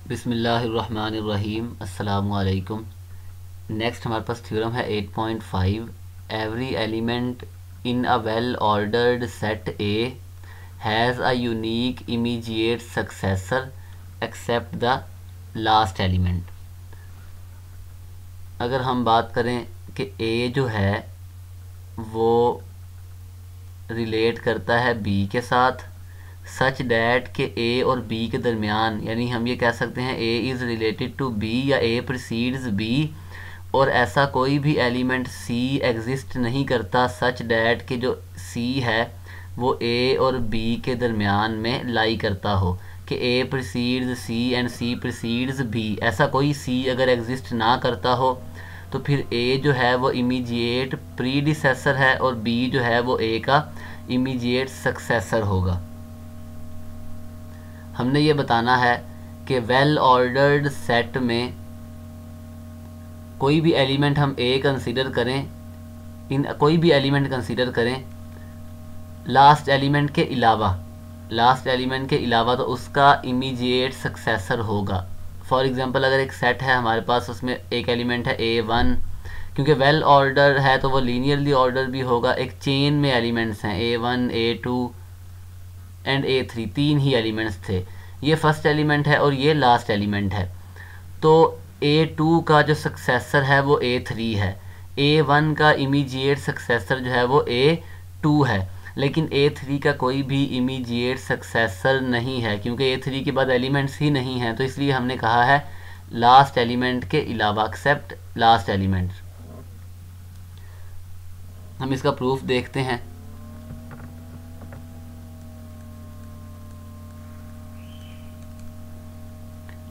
बिस्मिल्लाहिर्रहमानिर्रहीम। अस्सलामुअलैकुम। नेक्स्ट हमारे पास थ्योरम है 8.5। Every element in a well ordered set A has a unique immediate successor except the last element. अगर हम बात करें कि ए जो है वो रिलेट करता है बी के साथ, सच डैट के ए और बी के दरमियान, यानी हम ये कह सकते हैं A is related to B या ए प्रिसीड्स बी, और ऐसा कोई भी एलिमेंट सी एग्जिस्ट नहीं करता सच डैट के जो सी है वो ए और बी के दरमियान में लाई करता हो, कि A precedes C and C precedes B. ऐसा कोई सी अगर एग्जिस्ट ना करता हो तो फिर ए जो है वो इमीडिएट प्रीडिसेसर है और बी जो है वो ए का इमीडिएट सक्सेसर होगा। हमने ये बताना है कि वेल ऑर्डर्ड सेट में कोई भी एलिमेंट हम ए कंसीडर करें, इन कोई भी एलिमेंट कंसीडर करें लास्ट एलिमेंट के अलावा तो उसका इमीडिएट सक्सेसर होगा। फॉर एग्जांपल अगर एक सेट है हमारे पास, उसमें एक एलिमेंट है A1, क्योंकि वेल ऑर्डर है तो वो लीनियरली ऑर्डर भी होगा। एक चेन में एलिमेंट्स हैं A1, A2 and A3, 3 he elements थे। ये फर्स्ट एलिमेंट है और ये लास्ट एलिमेंट है। तो A2 का जो सक्सेसर है वो A3 है, A1 का इमीडिएट सक्सेसर जो है वो A2 है, लेकिन A3 का कोई भी इमीडिएट सक्सेसर नहीं है क्योंकि A3 के बाद एलिमेंट्स ही नहीं हैं। तो इसलिए हमने कहा है लास्ट एलिमेंट के अलावा, एक्सेप्ट लास्ट एलिमेंट। हम इसका प्रूफ देखते हैं।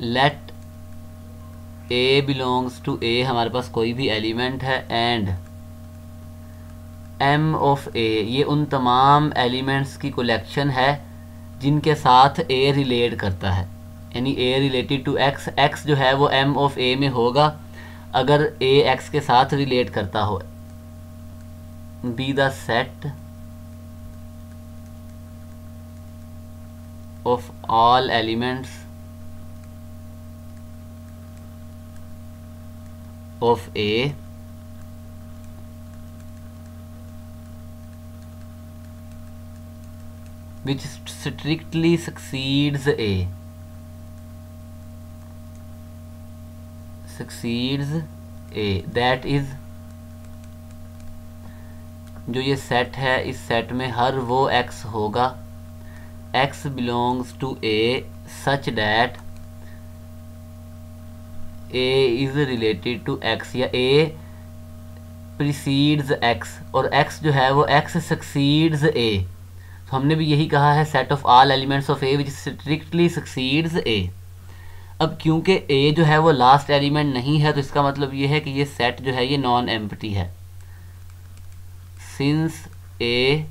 लेट ए बिलोंग्स टू ए, हमारे पास कोई भी एलिमेंट है, एंड एम ऑफ ए, ये उन तमाम एलिमेंट्स की कलेक्शन है जिनके साथ ए रिलेट करता है, यानी ए रिलेटेड टू एक्स। एक्स जो है वो एम ऑफ ए में होगा अगर ए एक्स के साथ रिलेट करता हो। Be the set of all elements of A which strictly succeeds A, that is, जो ये सेट है इस सेट में हर वो x होगा, x belongs to A such that A is related to X, या A precedes X और X जो है वो X succeeds A। तो हमने भी यही कहा है set of all elements of A which strictly succeeds A। अब क्योंकि A जो है वो लास्ट एलिमेंट नहीं है तो इसका मतलब ये है कि ये सेट जो है ये नॉन एम्प्टी है। Since A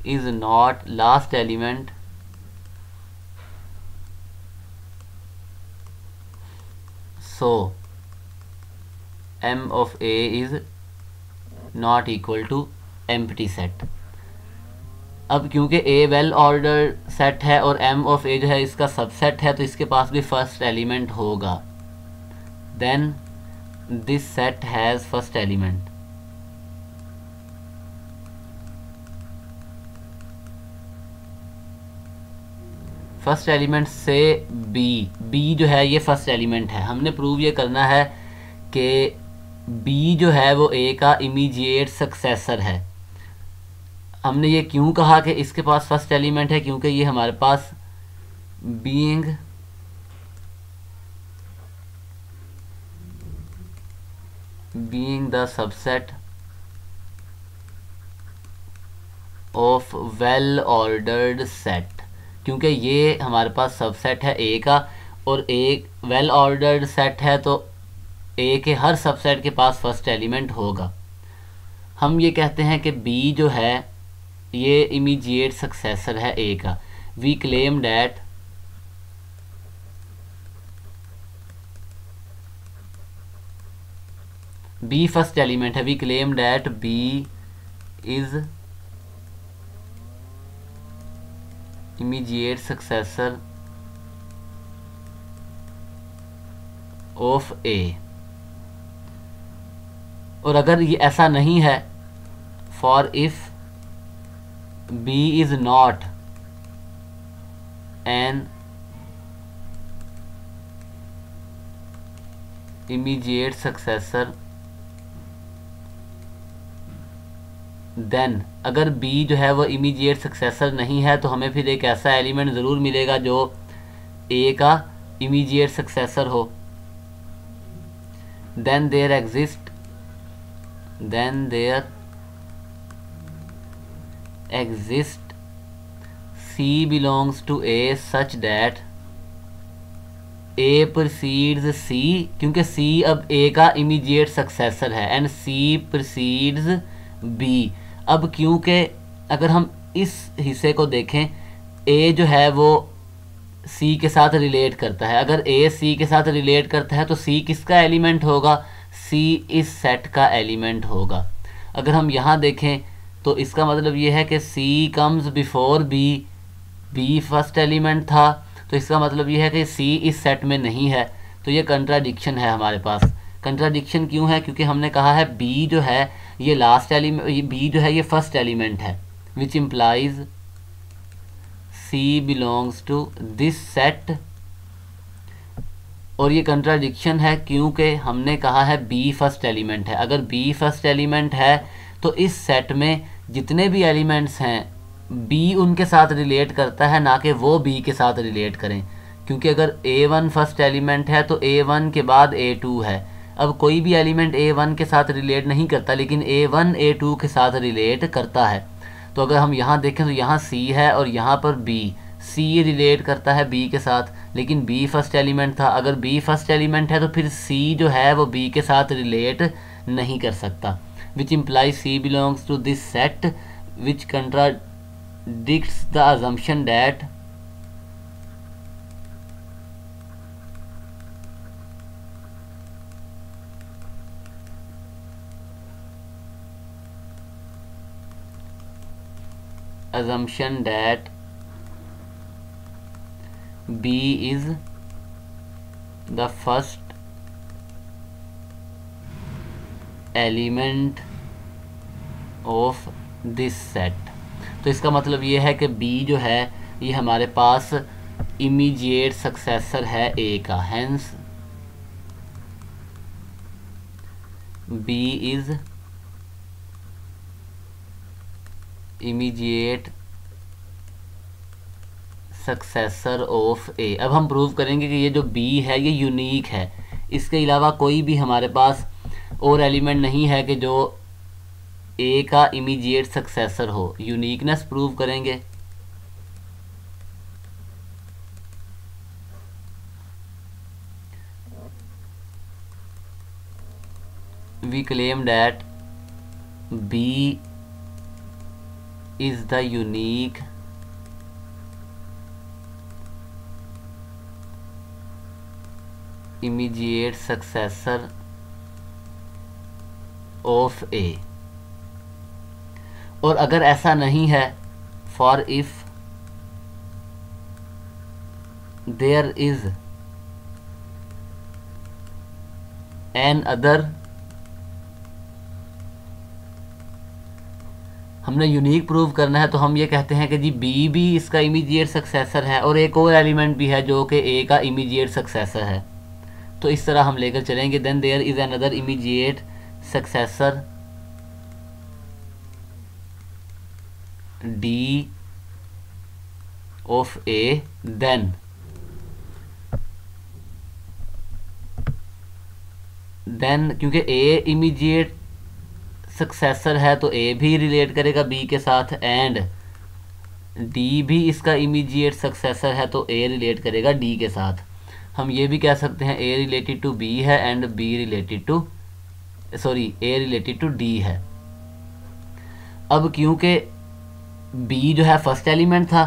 is not last element, so M of A is not equal to empty set। अब क्योंकि A वेल ऑर्डर सेट है और M of A जो है इसका सबसेट है तो इसके पास भी फर्स्ट एलिमेंट होगा। Then this set has first element. First element से बी जो है ये फर्स्ट एलिमेंट है। हमने प्रूव ये करना है कि बी जो है वो ए का इमीडिएट सक्सेसर है। हमने ये क्यों कहा कि इसके पास फर्स्ट एलिमेंट है, क्योंकि ये हमारे पास being the subset of well ordered set, क्योंकि ये हमारे पास सबसेट है ए का और एक वेल ऑर्डर्ड सेट है तो ए के हर सबसेट के पास फर्स्ट एलिमेंट होगा। हम ये कहते हैं कि बी जो है ये इमीडिएट सक्सेसर है ए का। We claim that B first element है। We claim that B is immediate successor of A. और अगर ये ऐसा नहीं है, for if B is not an immediate successor, then अगर B जो है वो इमीडिएट सक्सेसर नहीं है तो हमें फिर एक ऐसा एलिमेंट ज़रूर मिलेगा जो A का इमीडिएट सक्सेसर हो। Then there exist C belongs to A such that A precedes C, क्योंकि C अब A का इमीडिएट सक्सेसर है, एंड C precedes B। अब क्योंकि अगर हम इस हिस्से को देखें, A जो है वो C के साथ रिलेट करता है। अगर A C के साथ रिलेट करता है तो C किसका एलिमेंट होगा? C इस सेट का एलिमेंट होगा। अगर हम यहाँ देखें तो इसका मतलब ये है कि C comes before B, B first element था, तो इसका मतलब ये है कि C इस सेट में नहीं है। तो ये कंट्राडिक्शन है हमारे पास। कंट्राडिक्शन क्यों है? क्योंकि हमने कहा है B जो है ये लास्ट एलिमेंट, B जो है ये फर्स्ट एलिमेंट है, which implies C belongs to this set. और ये कंट्राडिक्शन है क्योंकि हमने कहा है B फर्स्ट एलिमेंट है। अगर B फर्स्ट एलिमेंट है तो इस सेट में जितने भी एलिमेंट्स हैं B उनके साथ रिलेट करता है, ना कि वो B के साथ रिलेट करें। क्योंकि अगर A1 फर्स्ट एलिमेंट है तो A1 के बाद A2 है। अब कोई भी एलिमेंट A1 के साथ रिलेट नहीं करता, लेकिन A1 A2 के साथ रिलेट करता है। तो अगर हम यहाँ देखें तो यहाँ C है और यहाँ पर B, C रिलेट करता है B के साथ, लेकिन B फर्स्ट एलिमेंट था। अगर B फर्स्ट एलिमेंट है तो फिर C जो है वो B के साथ रिलेट नहीं कर सकता, which implies C belongs to this set, which contradicts the assumption that B is the first element of this set। तो इसका मतलब ये है कि B जो है ये हमारे पास इमीडिएट सक्सेसर है A का, hence B is immediate successor of A। अब हम प्रूव करेंगे कि ये जो B है ये यूनिक है, इसके अलावा कोई भी हमारे पास और एलिमेंट नहीं है कि जो A का इमीडिएट सक्सेसर हो। यूनिकनेस प्रूव करेंगे। We claim that B is the unique immediate successor of A। और अगर ऐसा नहीं है, for if there is an other, हमने यूनिक प्रूव करना है तो हम ये कहते हैं कि जी B भी इसका इमीडिएट सक्सेसर है और एक और एलिमेंट भी है जो कि A का इमीडिएट सक्सेसर है। तो इस तरह हम लेकर चलेंगे। Then there is another immediate successor D of A, then क्योंकि A इमीडिएट सक्सेसर है तो A भी रिलेट करेगा B के साथ, एंड D भी इसका इमीडिएट सक्सेसर है तो A रिलेट करेगा D के साथ। हम ये भी कह सकते हैं A रिलेटेड टू B है and A related to D है। अब क्योंकि B जो है फर्स्ट एलिमेंट था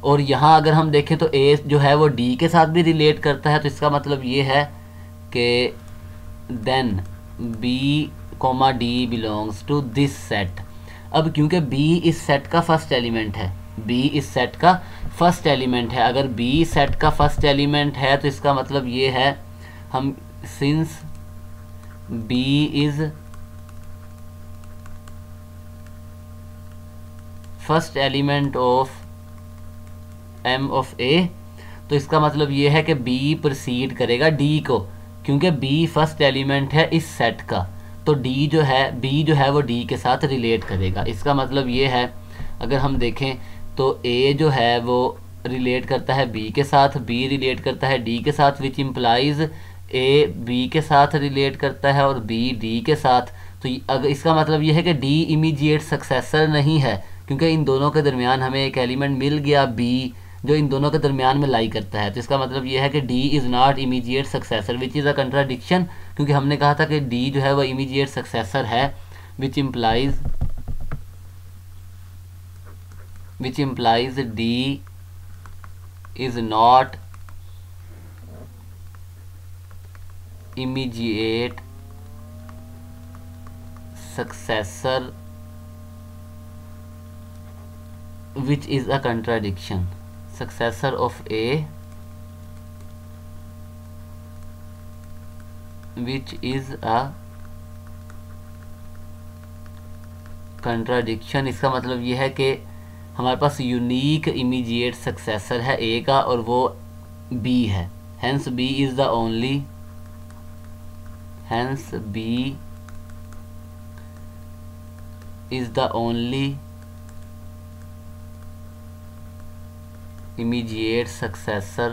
और यहाँ अगर हम देखें तो A जो है वो D के साथ भी रिलेट करता है, तो इसका मतलब ये है कि then B D belongs to this set. अब क्योंकि B इस सेट का फर्स्ट एलिमेंट है, B इस सेट का फर्स्ट एलिमेंट है, अगर B सेट का फर्स्ट एलिमेंट है तो इसका मतलब ये है, हम since B is first element of M of A, तो इसका मतलब ये है कि बी प्रोसीड करेगा डी को, क्योंकि बी फर्स्ट एलिमेंट है इस सेट का, तो डी जो है बी जो है वो डी के साथ रिलेट करेगा। इसका मतलब ये है, अगर हम देखें तो ए जो है वो रिलेट करता है बी के साथ, बी रिलेट करता है डी के साथ, विच इम्प्लाइज ए बी के साथ रिलेट करता है और बी डी के साथ। तो अगर इसका मतलब ये है कि डी इमीडिएट सक्सेसर नहीं है, क्योंकि इन दोनों के दरमियान हमें एक एलिमेंट मिल गया बी जो इन दोनों के दरमियान में लाई करता है। तो इसका मतलब ये है कि D is not immediate successor, which is a contradiction, क्योंकि हमने कहा था कि डी जो है वो इमीडिएट सक्सेसर है, which implies D is not immediate successor, which is a contradiction. Successor of A which is a contradiction। इसका मतलब यह है कि हमारे पास यूनिक इमीडिएट सक्सेसर है ए का और वो बी है, hence B is the only hence B is the only immediate successor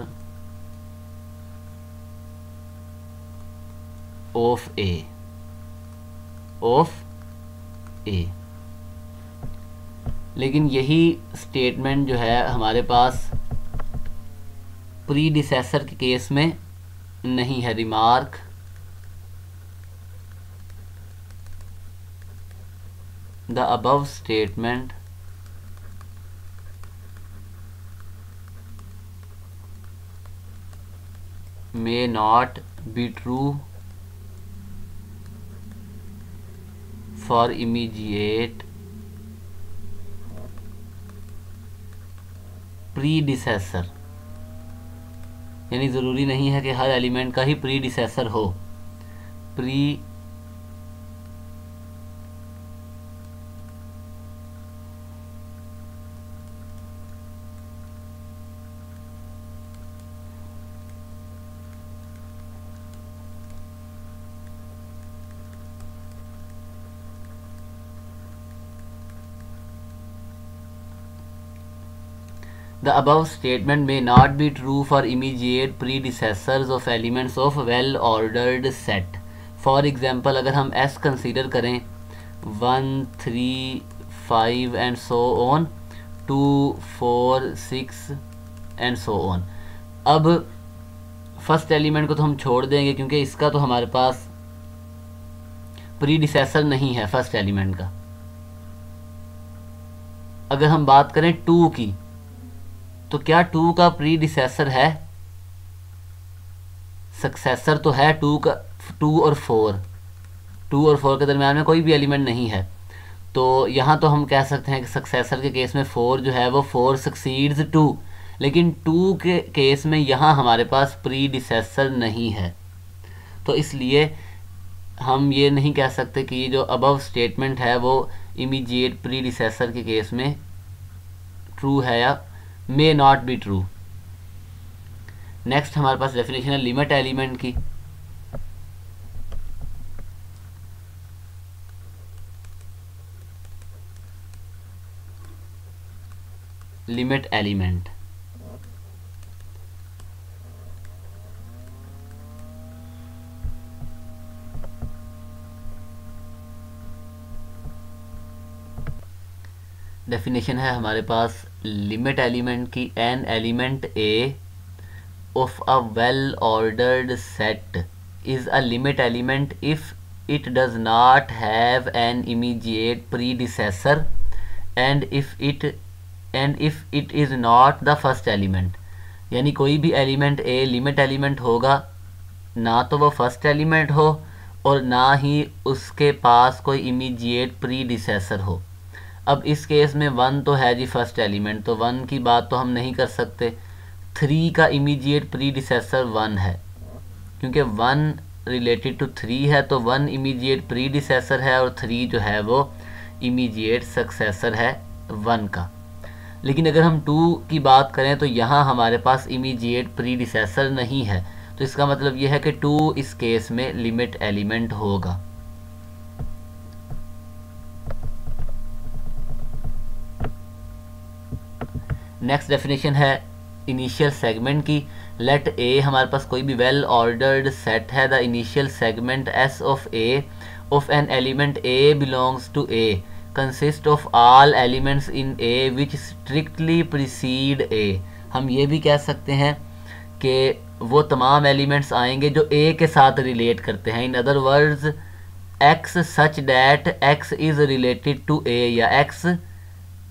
of A लेकिन यही स्टेटमेंट जो है हमारे पास प्रीडिसेसर के केस में नहीं है। Remark the above statement may not be true for immediate predecessor, यानी ज़रूरी नहीं है कि हर एलिमेंट का ही प्रीडिसेसर हो। The above statement may not be true for immediate predecessors of elements of well-ordered set. For example, अगर हम S consider करें 1, 3, 5 and so on, 2, 4, 6 and so on। अब फर्स्ट एलिमेंट को तो हम छोड़ देंगे क्योंकि इसका तो हमारे पास प्रीडिसेसर नहीं है फर्स्ट एलिमेंट का। अगर हम बात करें 2 की, तो क्या 2 का प्रीडिसेसर है? सक्सेसर तो है 2 का, 2 और 4 के दरम्यान में कोई भी एलिमेंट नहीं है, तो यहाँ तो हम कह सकते हैं कि सक्सेसर के केस में 4 जो है वो 4 सक्सीड्स 2, लेकिन 2 के केस में यहाँ हमारे पास प्रीडिसेसर नहीं है, तो इसलिए हम ये नहीं कह सकते कि ये जो अबव स्टेटमेंट है वो इमीडिएट प्रीडिसेसर के केस में ट्रू है या may not be true. Next हमारे पास डेफिनेशन है लिमिट एलिमेंट की। लिमिट एलिमेंट डेफिनेशन है हमारे पास लिमिट एलिमेंट की, N element A of a well ordered set is a limit element if it does not have an immediate predecessor and if it is not the first element. यानी कोई भी element a limit element होगा, ना तो वो first element हो और ना ही उसके पास कोई इमीडिएट प्रीडिसेसर हो। अब इस केस में 1 तो है जी फर्स्ट एलिमेंट, तो 1 की बात तो हम नहीं कर सकते। 3 का इमीडिएट प्रीडिसेसर 1 है, क्योंकि 1 रिलेटेड टू 3 है तो 1 इमीडिएट प्रीडिसेसर है और 3 जो है वो इमीडिएट सक्सेसर है 1 का। लेकिन अगर हम 2 की बात करें तो यहाँ हमारे पास इमीडिएट प्रीडिसेसर नहीं है, तो इसका मतलब ये है कि 2 इस केस में लिमिट एलिमेंट होगा। नेक्स्ट डेफिनेशन है इनिशियल सेगमेंट की। लेट ए हमारे पास कोई भी वेल ऑर्डर्ड सेट है, the initial segment S of A of an element A belongs to A consist of all elements in A which strictly precede A. हम ये भी कह सकते हैं कि वो तमाम एलिमेंट्स आएंगे जो ए के साथ रिलेट करते हैं। In other words X such that X is related to A या X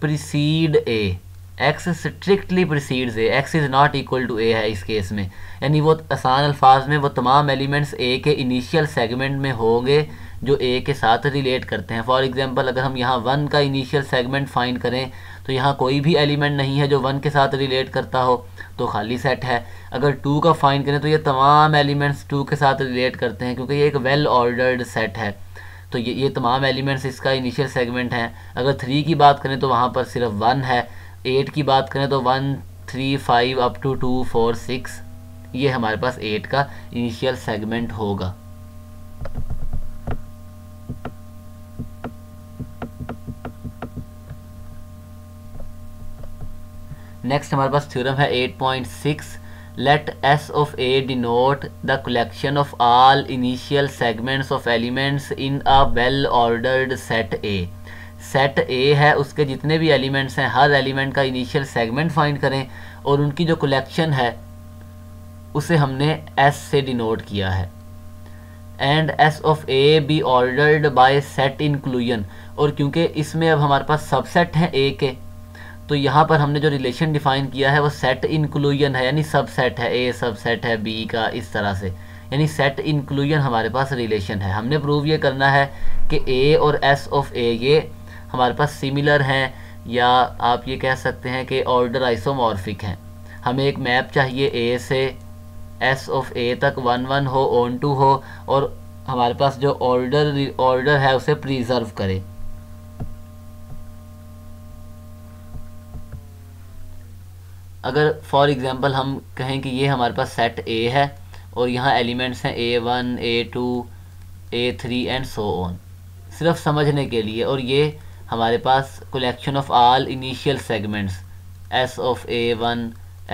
precede A, X strictly precedes A, X is not equal to A है इस केस में। यानी वो आसान अल्फाज में वो तमाम एलिमेंट्स ए के इनिशियल सेगमेंट में होंगे जो ए के साथ रिलेट करते हैं। फॉर एग्जांपल अगर हम यहाँ 1 का इनिशियल सेगमेंट फाइंड करें तो यहाँ कोई भी एलिमेंट नहीं है जो 1 के साथ रिलेट करता हो, तो खाली सेट है। अगर 2 का फाइंड करें तो ये तमाम एलिमेंट्स 2 के साथ रिलेट करते हैं क्योंकि ये एक वेल ऑर्डर्ड सेट है, तो ये तमाम एलिमेंट्स इसका इनिशियल सेगमेंट हैं। अगर 3 की बात करें तो वहाँ पर सिर्फ 1 है। 8 की बात करें तो 1 3 5 अप टू 2 4 6, ये हमारे पास 8 का इनिशियल सेगमेंट होगा। नेक्स्ट हमारे पास थ्योरम है 8.6। Let S of A denote the collection of all initial segments of elements in a well ordered set A. Set A है, उसके जितने भी एलिमेंट्स हैं हर एलिमेंट का इनिशियल सेगमेंट फाइंड करें और उनकी जो कलेक्शन है उसे हमने एस से डिनोट किया है। And S of A be ordered bye set inclusion, और क्योंकि इसमें अब हमारे पास सबसेट हैं ए के, तो यहाँ पर हमने जो रिलेशन डिफाइन किया है वो सेट इंक्लूजन है, यानी सबसेट है, ए सबसेट है बी का, इस तरह से, यानी सेट इंक्लूजन हमारे पास रिलेशन है। हमने प्रूव ये करना है कि ए और एस ऑफ ए ये हमारे पास सिमिलर हैं, या आप ये कह सकते हैं कि ऑर्डर आइसोमॉर्फिक हैं। हमें एक मैप चाहिए ए से एस ऑफ ए तक 1 1 हो, ऑन टू हो, और हमारे पास जो ऑर्डर है उसे प्रिजर्व करे। अगर फॉर एग्जांपल हम कहें कि ये हमारे पास सेट ए है और यहाँ एलिमेंट्स हैं A1 A2 A3 and so on, सिर्फ समझने के लिए, और ये हमारे पास collection of all initial segments S of A1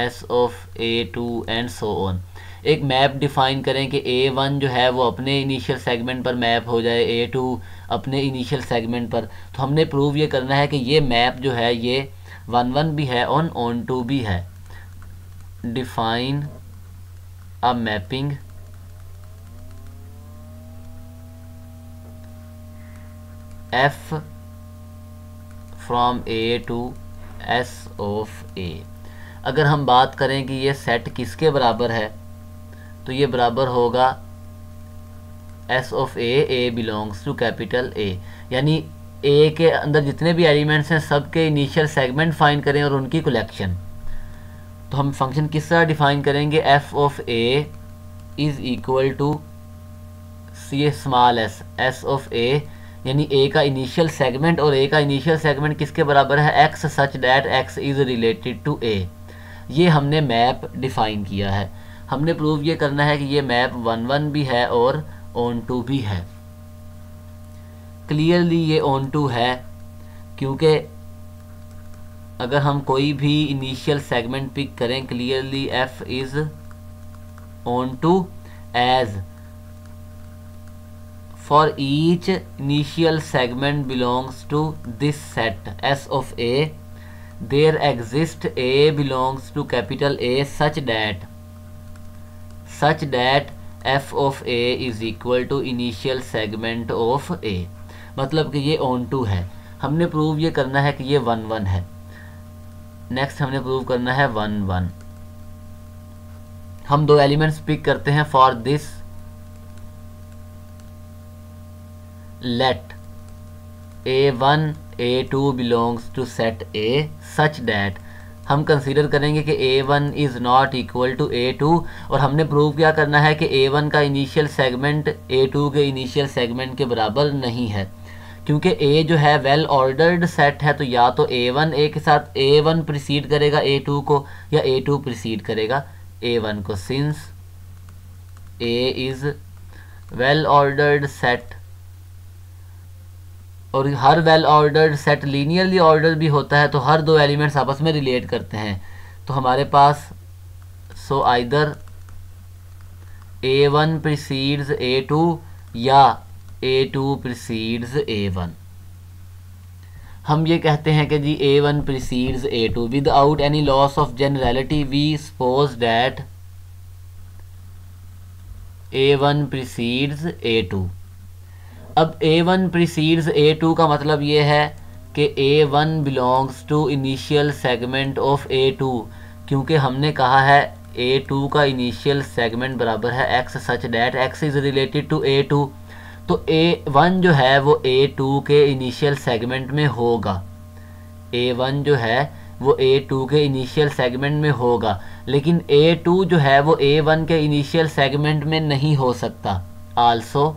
S of A2 and so on. एक मैप डिफाइन करें कि A1 जो है वो अपने इनिशियल सेगमेंट पर मैप हो जाए, A2 अपने इनिशियल सेगमेंट पर। तो हमने प्रूव ये करना है कि ये मैप जो है ये 1 1 भी है और ऑन टू भी है। Define a mapping F from A to S of A। अगर हम बात करें कि ये सेट किसके बराबर है, तो ये बराबर होगा S of A belongs to capital A, यानी ए के अंदर जितने भी एलिमेंट्स हैं सब के इनिशियल सेगमेंट फाइंड करें और उनकी कलेक्शन। तो हम फंक्शन किस तरह डिफाइन करेंगे, F of A is equal to C small S S of ए, यानी ए का इनिशियल सेगमेंट, और ए का इनिशियल सेगमेंट किसके बराबर है, x such that x is related to a. ये हमने मैप डिफाइन किया है। हमने प्रूव ये करना है कि ये मैप 1 1 भी है और ऑन टू भी है। क्लियरली ये ऑन टू है क्योंकि अगर हम कोई भी इनिशियल सेगमेंट पिक करें, clearly f is onto as for each initial segment belongs to this set S of a there exist a belongs to capital A such that f of a is equal to initial segment of a. मतलब कि ये on to है। हमने prove ये करना है कि ये 1 1 है। नेक्स्ट हमने प्रूव करना है 1 1। हम 2 एलिमेंट्स पिक करते हैं। For this let A1 A2 belongs to set A such that हम कंसीडर करेंगे कि A1 is not equal to A2, और हमने प्रूव क्या करना है कि A1 का इनिशियल सेगमेंट A2 के इनिशियल सेगमेंट के बराबर नहीं है, क्योंकि A जो है वेल ऑर्डर्ड सेट है, तो या तो A1 A के साथ A1 प्रिसीड करेगा A2 को, या A2 प्रिसीड करेगा A1 को। Since A is well ordered set, और हर well ordered set linearly order भी होता है, तो हर दो एलिमेंट्स आपस में रिलेट करते हैं। तो हमारे पास so either A1 precedes A2 या A2 प्रिसीड्स A1। हम ये कहते हैं कि जी A1 precedes A2 without any loss of generality. We suppose that A1 precedes A2। अब A1 प्रीसीड्स A2 का मतलब ये है कि A1 belongs to initial segment of A2, क्योंकि हमने कहा है A2 का इनिशियल सेगमेंट बराबर है x such that x is related to A2। तो A1 जो है वो A2 के इनिशियल सेगमेंट में होगा, A1 जो है वो A2 के इनिशियल सेगमेंट में होगा, लेकिन A2 जो है वो A1 के इनिशियल सेगमेंट में नहीं हो सकता। आल्सो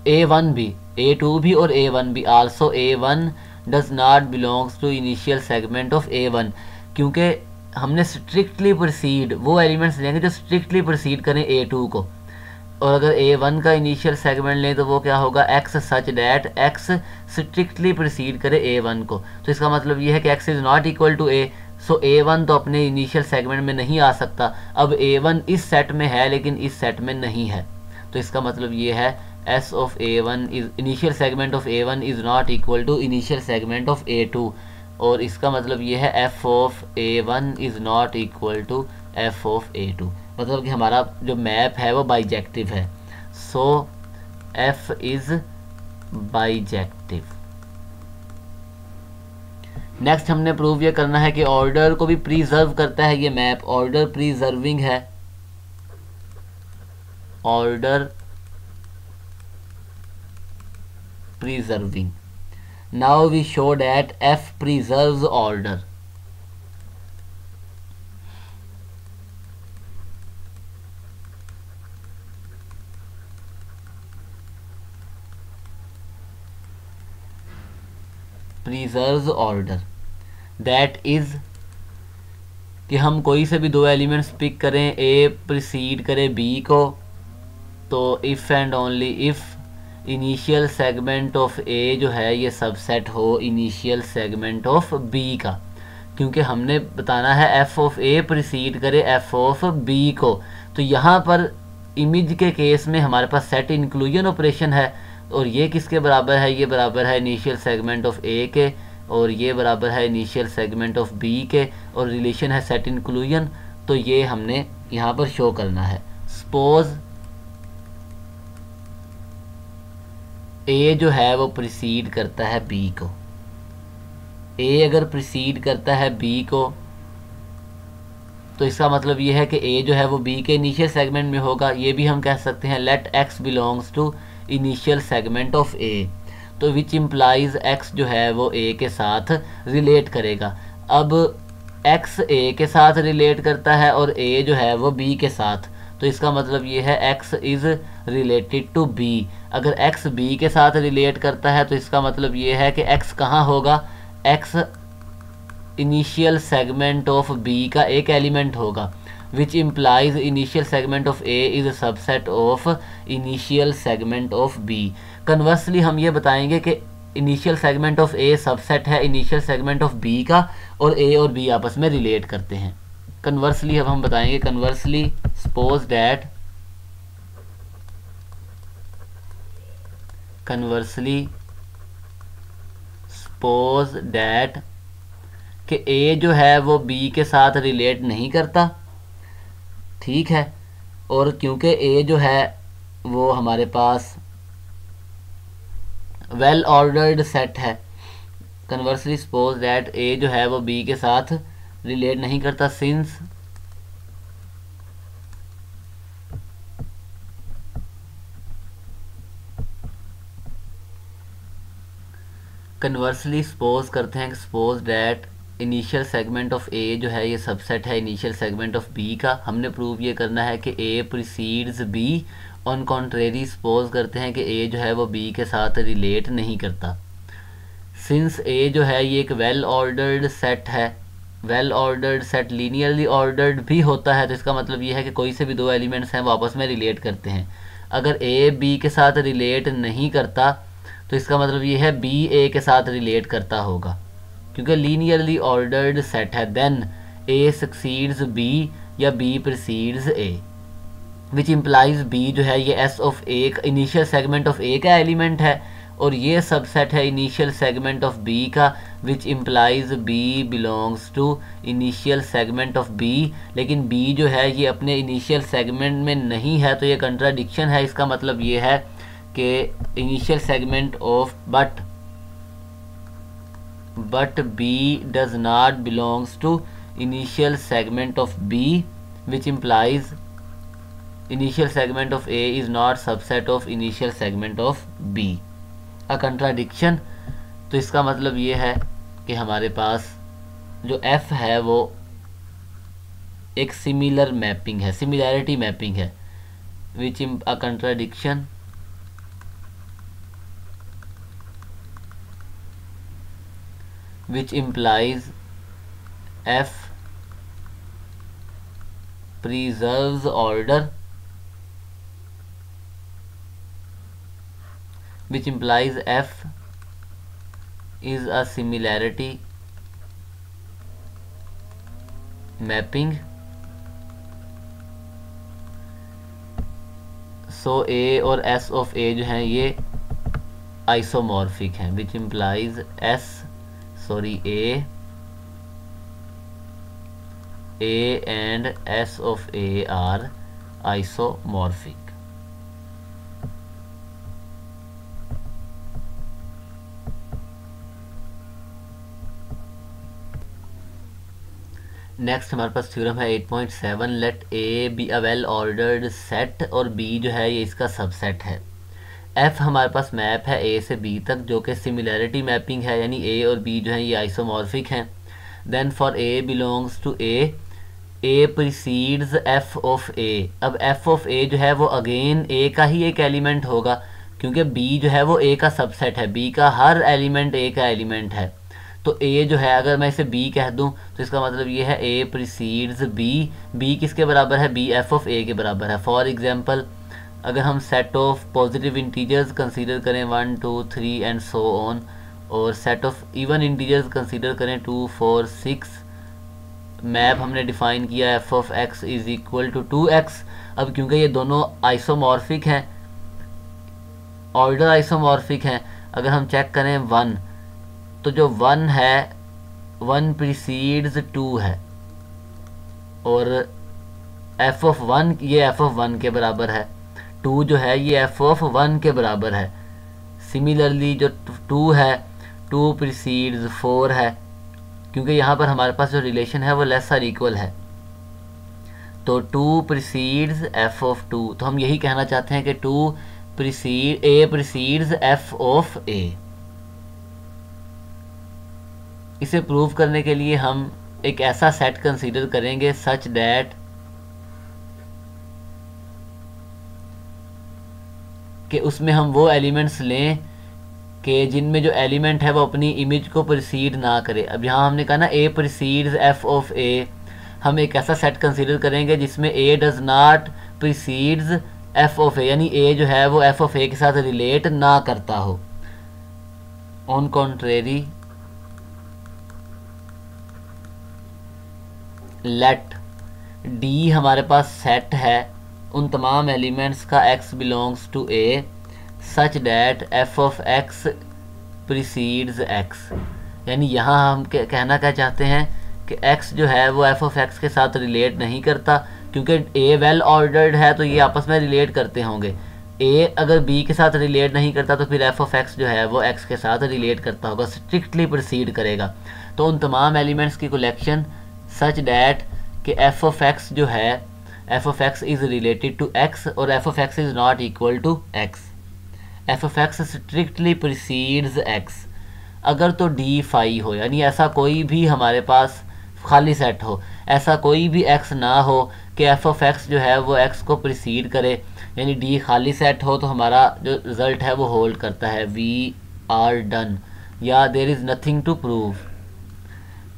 A1 भी, A2 भी और A1 भी, also A1 does not belongs to initial segment of A1, क्योंकि हमने स्ट्रिक्टली प्रोसीड वो एलिमेंट्स लेंगे जो स्ट्रिक्टली प्रोसीड करें A2 को, और अगर A1 का इनिशियल सेगमेंट लें तो वो क्या होगा x such that x strictly proceed करे A1 को। तो इसका मतलब ये है कि x is not equal to A, so A1 तो अपने इनिशियल सेगमेंट में नहीं आ सकता। अब A1 इस सेट में है लेकिन इस सेट में नहीं है, तो इसका मतलब ये है S of A1 is initial segment of A1 is not equal to initial segment of A2, और इसका मतलब ये है F of A1 is not equal to F of A2, मतलब कि हमारा जो मैप है वो बाइजेक्टिव है। सो F is बाइजेक्टिव। नेक्स्ट हमने प्रूव ये करना है कि ऑर्डर को भी प्रिजर्व करता है ये मैप, ऑर्डर प्रिजर्विंग है, order preserving. Now we show that F preserves order. Preserves order. That is कि हम कोई से भी दो एलिमेंट्स पिक करें, A प्रीसीड करे B को, तो if and only if initial segment of A जो है ये सबसेट हो इनिशियल सेगमेंट ऑफ B का, क्योंकि हमने बताना है F ऑफ A प्रीसीड करे F ऑफ B को। तो यहाँ पर इमेज के केस में हमारे पास सेट इंक्लूजन ऑपरेशन है, और ये किसके बराबर है, ये बराबर है इनिशियल सेगमेंट ऑफ A के, और ये बराबर है इनिशियल सेगमेंट ऑफ B के, और रिलेशन है सेट इंक्लूजन। तो ये हमने यहाँ पर शो करना है। सपोज A जो है वो प्रीसीड करता है B को, A अगर प्रीसीड करता है B को तो इसका मतलब ये है कि A जो है वो B के इनिशियल सेगमेंट में होगा। ये भी हम कह सकते हैं let X belongs to initial segment of A, तो विच इम्प्लाइज X जो है वो A के साथ रिलेट करेगा। अब X A के साथ रिलेट करता है और A जो है वो B के साथ, तो इसका मतलब ये है X is related to B। अगर X B के साथ रिलेट करता है तो इसका मतलब ये है कि X कहाँ होगा, X initial segment of B का एक एलिमेंट होगा, विच implies initial segment of A is subset of initial segment of B। Conversely हम ये बताएंगे कि initial segment of A subset है इनिशियल सेगमेंट ऑफ B का, और A और B आपस में रिलेट करते हैं। कन्वर्सली अब हम बताएंगे, conversely suppose that, conversely suppose that कि A जो है वो B के साथ रिलेट नहीं करता, ठीक है, और क्योंकि A जो है वो हमारे पास वेल ऑर्डर्ड सेट है, कन्वर्सली सपोज दैट A जो है वो B के साथ रिलेट नहीं करता, सिंस कन्वर्सली सपोज करते हैं कि suppose that initial segment of a जो है ये सबसेट है इनिशियल सेगमेंट ऑफ बी का। हमने प्रूव ये करना है कि a precedes b. On contrary suppose करते हैं कि ए जो है वो बी के साथ रिलेट नहीं करता। सिंस ए जो है ये एक वेल ऑर्डर्ड सेट है, well ordered set linearly ordered भी होता है, तो इसका मतलब ये है कि कोई से भी दो एलिमेंट्स हैं वो आपस में रिलेट करते हैं। अगर ए बी के साथ रिलेट नहीं करता तो इसका मतलब ये है बी ए के साथ रिलेट करता होगा, क्योंकि लीनियरली ऑर्डर्ड सेट है। देन ए सक्सीड्स बी या b precedes a, which implies b जो है ये S of a initial segment of a का एलिमेंट है, और ये सबसेट है इनिशियल सेगमेंट ऑफ बी का, which implies B belongs to initial segment of B. लेकिन बी जो है ये अपने इनिशियल सेगमेंट में नहीं है, तो ये कंट्राडिक्शन है। इसका मतलब ये है कि initial segment of but B does not belongs to initial segment of B, which implies initial segment of A is not subset of initial segment of B. A contradiction. तो इसका मतलब ये है कि हमारे पास जो एफ है वो एक सिमिलर मैपिंग है, सिमिलैरिटी मैपिंग है, विच अ contradiction which implies F preserves order, which implies F is a similarity mapping. So A और S of A जो हैं ये आइसोमॉर्फिक हैं, which implies A and S of A are isomorphic. Next हमारे पास theorem है 8.7, let A B a well ordered set और B जो है ये इसका सबसेट है। एफ हमारे पास मैप है ए से बी तक जो कि सिमिलैरिटी मैपिंग है, यानी ए और बी जो है ये आइसोमॉर्फिक हैं। Then for a belongs to a precedes f of a. अब एफ ऑफ ए जो है वो अगेन ए का ही एक एलिमेंट होगा, क्योंकि बी जो है वो ए का सबसेट है, बी का हर एलिमेंट ए का एलिमेंट है। तो ए जो है अगर मैं इसे बी कह दूं तो इसका मतलब ये है ए प्रीसीड्स बी। बी किसके बराबर है? बी एफ ऑफ ए के बराबर है। फॉर एग्जांपल अगर हम set of positive integers consider करें 1 2 3 एंड सो ऑन, और set of even integers consider करें 2 4 6, मैप हमने डिफाइन किया F of X is equal to 2x। अब क्योंकि ये दोनों आइसोमॉर्फिक हैं, ऑर्डर आइसोमॉर्फिक हैं, अगर हम चेक करें 1 तो जो 1 है 1 प्रीसीड्स 2 है, और एफ ऑफ 1 ये एफ ऑफ 1 के बराबर है, 2 जो है ये एफ ऑफ 1 के बराबर है। सिमिलरली जो 2 है 2 प्रीसीड्स 4 है, क्योंकि यहाँ पर हमारे पास जो रिलेशन है वो लेस और इक्वल है, तो 2 प्रीसीड्स एफ ऑफ 2। तो हम यही कहना चाहते हैं कि ए प्रीसीड्स एफ ऑफ ए। इसे प्रूव करने के लिए हम एक ऐसा सेट कंसीडर करेंगे सच दैट कि उसमें हम वो एलिमेंट्स लें कि जिनमें जो एलिमेंट है वो अपनी इमेज को प्रीसीड ना करे। अब यहाँ हमने कहा ना a precedes f of a, हम एक ऐसा सेट कंसीडर करेंगे जिसमें a does not precedes f of ए, यानी ए जो है वो एफ ऑफ ए के साथ रिलेट ना करता हो। ऑन कॉन्ट्रेरी लेट डी हमारे पास सेट है उन तमाम एलिमेंट्स का x belongs to a such that f of x precedes x, यानी यहाँ हम कहना क्या चाहते हैं कि x जो है वो f ऑफ x के साथ रिलेट नहीं करता, क्योंकि a वेल ऑर्डर्ड है तो ये आपस में रिलेट करते होंगे। a अगर b के साथ रिलेट नहीं करता तो फिर f ऑफ x जो है वो x के साथ रिलेट करता होगा, स्ट्रिक्टली प्रोसीड करेगा। तो उन तमाम एलिमेंट्स की कलेक्शन सच डैट कि f ऑफ x जो है f of x is related to x और f of x is not equal to x, f of x strictly precedes x। अगर तो डी फाई हो, यानी ऐसा कोई भी हमारे पास खाली सेट हो, ऐसा कोई भी एक्स ना हो कि एफ ऑफ एक्स जो है वो एक्स को प्रिसीड करे, यानी डी खाली सेट हो तो हमारा जो रिज़ल्ट है वो होल्ड करता है, वी आर डन, या there is nothing to prove.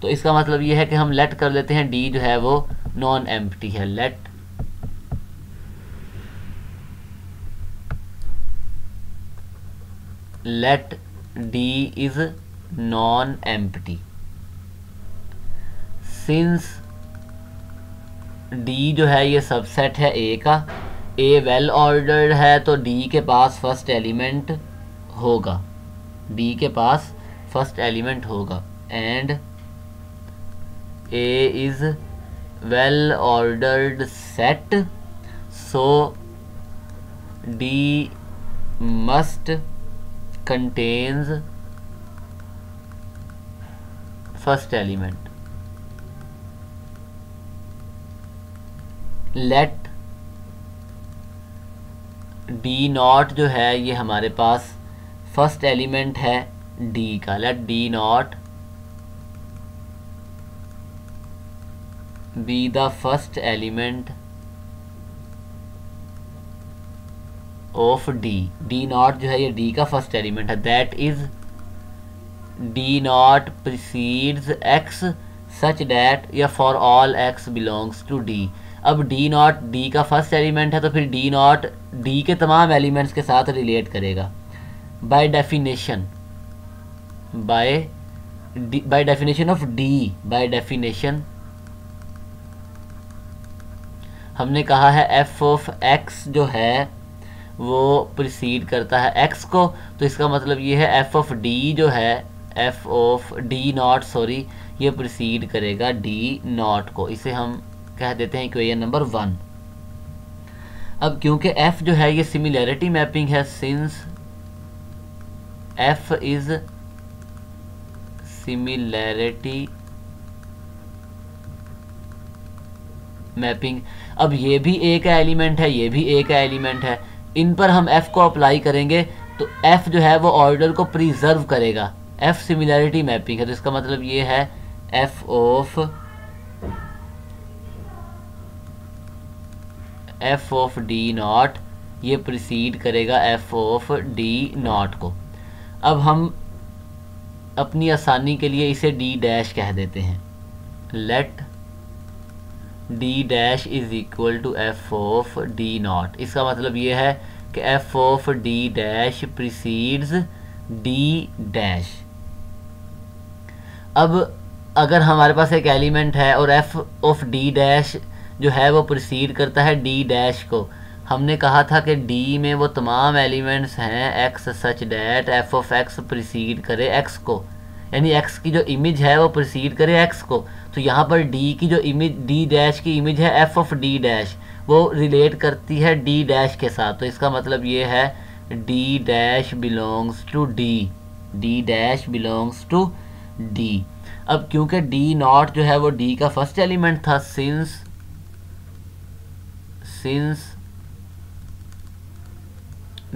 तो इसका मतलब ये है कि हम लेट कर लेते हैं डी जो है वो नॉन एम्प्टी है, let D is non empty. Since D जो है ये सबसेट है ए का, ए वेल ऑर्डर्ड है तो डी के पास फर्स्ट एलिमेंट होगा, डी के पास फर्स्ट एलिमेंट होगा, and A is well ordered set, so D must contains first element। let d not जो है ये हमारे पास फर्स्ट एलिमेंट है d का, let d not be the first element of D, D naught जो है ये डी का फर्स्ट एलिमेंट है, that is D naught precedes x such that, या for all x belongs to D. अब D naught D का first element है तो फिर डी नॉट डी के तमाम एलिमेंट्स के साथ रिलेट करेगा। By definition, by definition of D, by definition हमने कहा है एफ ऑफ एक्स जो है वो प्रिसीड करता है एक्स को, तो इसका मतलब ये है एफ ऑफ डी जो है, F of D not sorry, ये प्रिसीड करेगा डी नॉट को। इसे हम कह देते हैं इक्वेशन नंबर 1। अब क्योंकि एफ जो है ये सिमिलैरिटी मैपिंग है, since F is similarity mapping, अब ये भी ए का एलिमेंट है, ये भी ए का एलिमेंट है, इन पर हम f को अप्लाई करेंगे तो f जो है वो ऑर्डर को प्रिजर्व करेगा, f सिमिलैरिटी मैपिंग है, तो इसका मतलब ये है f ऑफ डी नॉट ये प्रिसीड करेगा f ऑफ डी नॉट को। अब हम अपनी आसानी के लिए इसे d डैश कह देते हैं, let d dash is equal to F of D naught. इसका मतलब ये है कि F of D dash precedes D dash. अब अगर हमारे पास एक एलिमेंट है और एफ ऑफ डी डैश जो है वो प्रीसीड करता है डी डैश को, हमने कहा था कि डी में वो तमाम एलिमेंट्स हैं x such that f of x preceded करे एक्स को, यानी एक्स की जो इमेज है वो प्रीसीड करे एक्स को। तो यहाँ पर डी की जो इमेज डी डैश की इमेज है एफ ऑफ डी डैश, वो रिलेट करती है डी डैश के साथ, तो इसका मतलब ये है D dash belongs to D, D dash belongs to D. अब क्योंकि डी नॉट जो है वो डी का फर्स्ट एलिमेंट था, since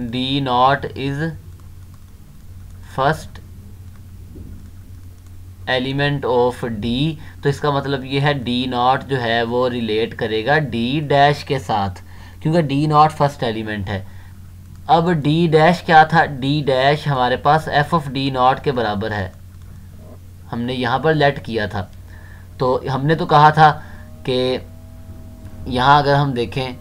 D naught is first element of D, तो इसका मतलब ये है डी नॉट जो है वो रिलेट करेगा डी डैश के साथ, क्योंकि डी नॉट फर्स्ट एलिमेंट है। अब डी डैश क्या था, डी डैश हमारे पास एफ ऑफ डी नॉट के बराबर है, हमने यहाँ पर लेट किया था। तो हमने तो कहा था कि यहाँ अगर हम देखें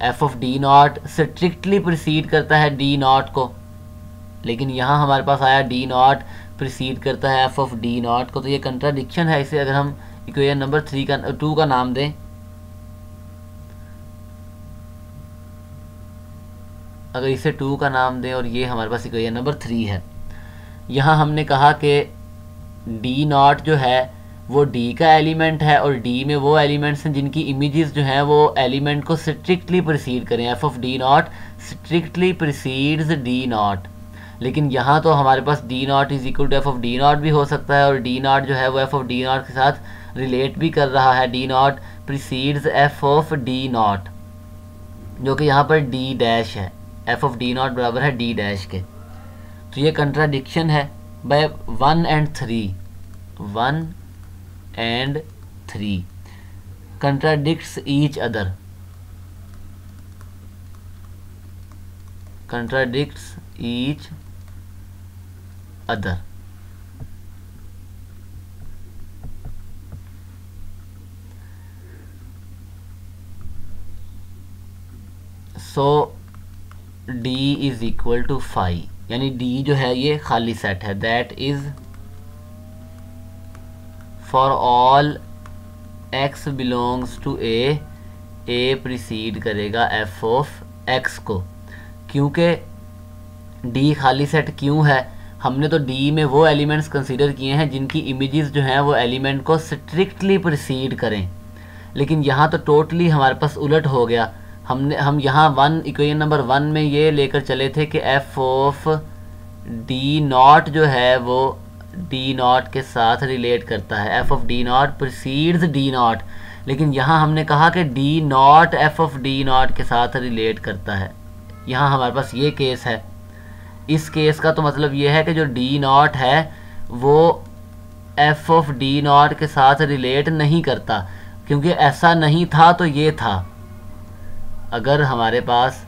F of D naught strictly preceded करता है डी नॉट को, लेकिन यहाँ हमारे पास आया डी नॉट प्रीसीड करता है एफ ऑफ डी नॉट को, तो ये कंट्राडिक्शन है। इसे अगर हम इक्वेशन नंबर 2 का नाम दें, अगर इसे 2 का नाम दें और ये हमारे पास इक्वेशन नंबर 3 है, यहाँ हमने कहा कि डी नॉट जो है वो डी का एलिमेंट है और डी में वो एलिमेंट्स हैं जिनकी इमेजेस जो हैं वो एलिमेंट को स्ट्रिक्टली प्रीसीड करें, f of D naught strictly precedes d naught. लेकिन यहाँ तो हमारे पास d naught is equal to F of D naught भी हो सकता है और डी नॉट जो है वो एफ ऑफ डी नॉट के साथ रिलेट भी कर रहा है, D naught precedes f of D naught, जो कि यहाँ पर डी डैश है, एफ ऑफ डी नॉट बराबर है डी डैश के। तो ये कंट्राडिक्शन है, bye 1 and 3, 1 and 3 contradicts each other, contradicts each other. So D is equal to 5, यानी D जो है ये खाली सेट है. That is for all x belongs to A precede करेगा f ऑफ x को. क्योंकि D खाली सेट क्यों है, हमने तो D में वो एलिमेंट्स कंसीडर किए हैं जिनकी इमेजेस जो हैं वो एलिमेंट को स्ट्रिक्टली प्रीसीड करें. लेकिन यहाँ तो टोटली हमारे पास उलट हो गया. हम यहाँ इक्वेशन नंबर 1 में ये लेकर चले थे कि f ऑफ डी नॉट जो है वो डी नॉट के साथ रिलेट करता है, f of D naught precedes d naught. लेकिन यहाँ हमने कहा कि D not f of D not के साथ रिलेट करता है. यहाँ हमारे पास ये केस है. इस केस का तो मतलब ये है कि जो डी नॉट है वो f ऑफ डी नॉट के साथ रिलेट नहीं करता, क्योंकि ऐसा नहीं था तो ये था. अगर हमारे पास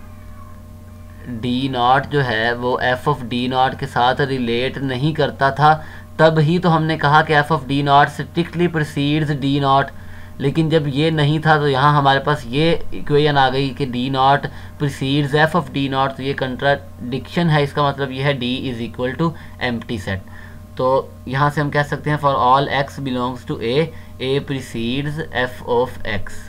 डी नॉट जो है वो f ऑफ डी नॉट के साथ रिलेट नहीं करता था, तब ही तो हमने कहा कि f of D naught strictly precedes d naught. लेकिन जब ये नहीं था तो यहाँ हमारे पास ये इक्वेशन आ गई कि D naught precedes f of D naught. तो ये कंट्राडिक्शन है. इसका मतलब ये है D is equal to empty set. तो यहाँ से हम कह सकते हैं for all x belongs to A precedes f of x.